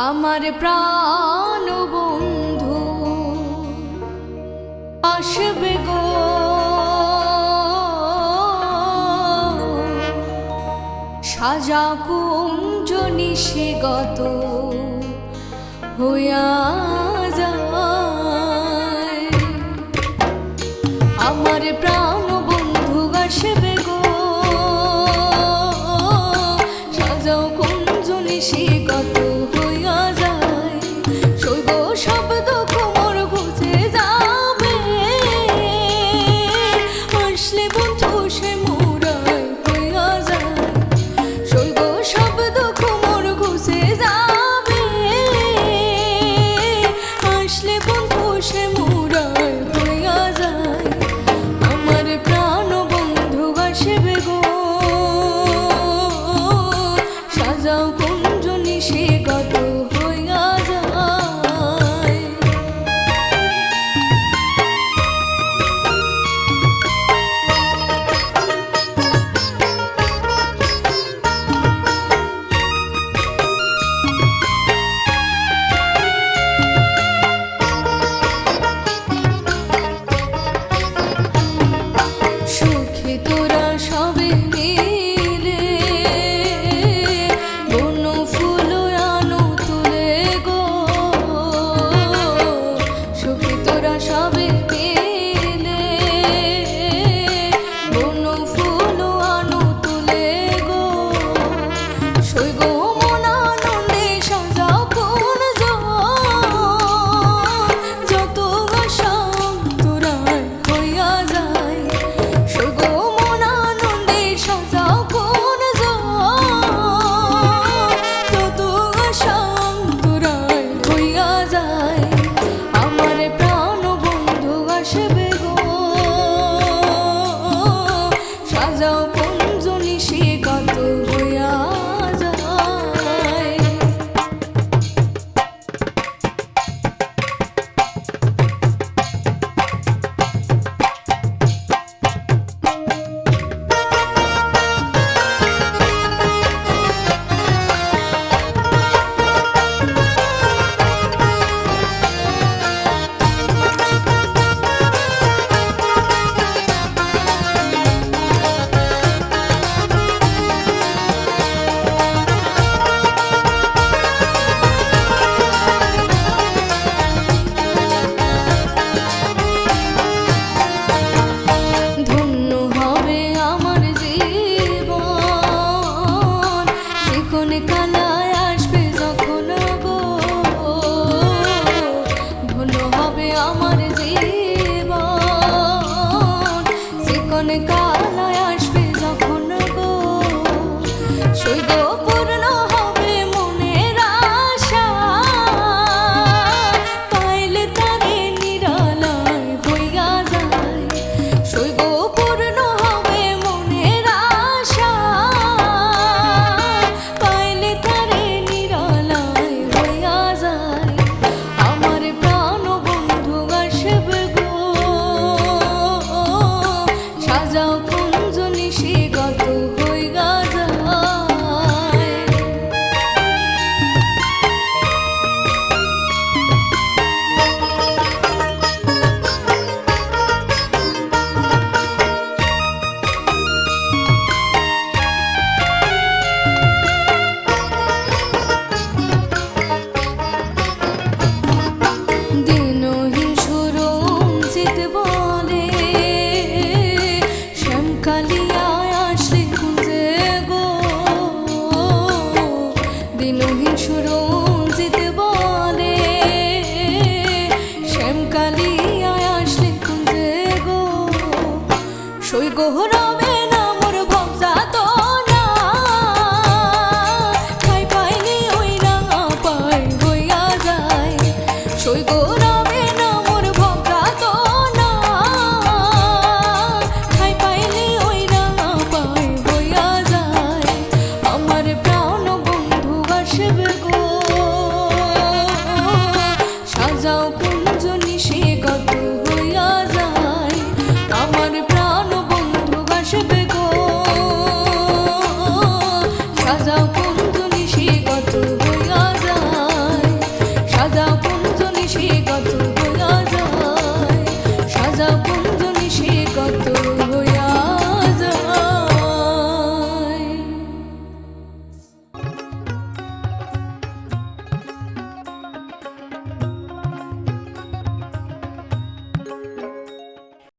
আমার প্রাণ বন্ধু আসবে গো, সাজা কুঞ্জ নিশিগত হইয়া যায়। আমার প্রাণ বন্ধু আসবে গো, সাজা কুঞ্জ নিশিগত হইয়া যায়। সৈব শব্দ কোমর ঘুচে যাবে, আসলে বন্ধু সে মোরায় হইয়া যায়। সৈব শব্দ কোমর ঘুচে যাবে, আসলে বন্ধু সে মোরায় হইয়া যায়। আমার প্রাণ বন্ধু আসবে গো, সাজাও কুঞ্জ নিশিগত হইয়া যায়। সুখে তোরা সবে মিলে বন ফুল আনো তুলে গো, সুখে তোরা সবে মিলে বন ফুল আনো তুলে গো। সৈব মন আনন্দে সাজাও কুঞ্জ, যত আশা তোরায় হইয়া যায়। সৈব মন আনন্দে সাজাও কুঞ্জ, যত আশা তোরায় হইয়া যায়। আমার প্রাণ বন্ধু আসবে গো, সাজাও কুঞ্জ নিশিগত হইয়া যায়। ধন্য হবে আমার জীবন, চিকন কালায় আসবে যখন গো। ধন্য হবে আমার জীবন, চিকন কালায় আসবে যখন গো। সৈব পূর্ণ হবে মনের আশা, পাইলে তারে নিরালায় হইয়া যায়। সৈব পূর্ণ হবে মনের আশা, পাইলে তারে নিরালায় হইয়া যায়। আমার প্রাণ বন্ধু আসবে গো, সাজাও কুঞ্জ নিশিগত হইয়া যায়। দিনহীন সুরঞ্জিত বলে, শ্যামকালিয়ায় আসলে কুঞ্জে গো। দিনহীন সুরঞ্জিত বলে, শ্যামকালিয়ায় আসলে কুঞ্জে গো। সৈব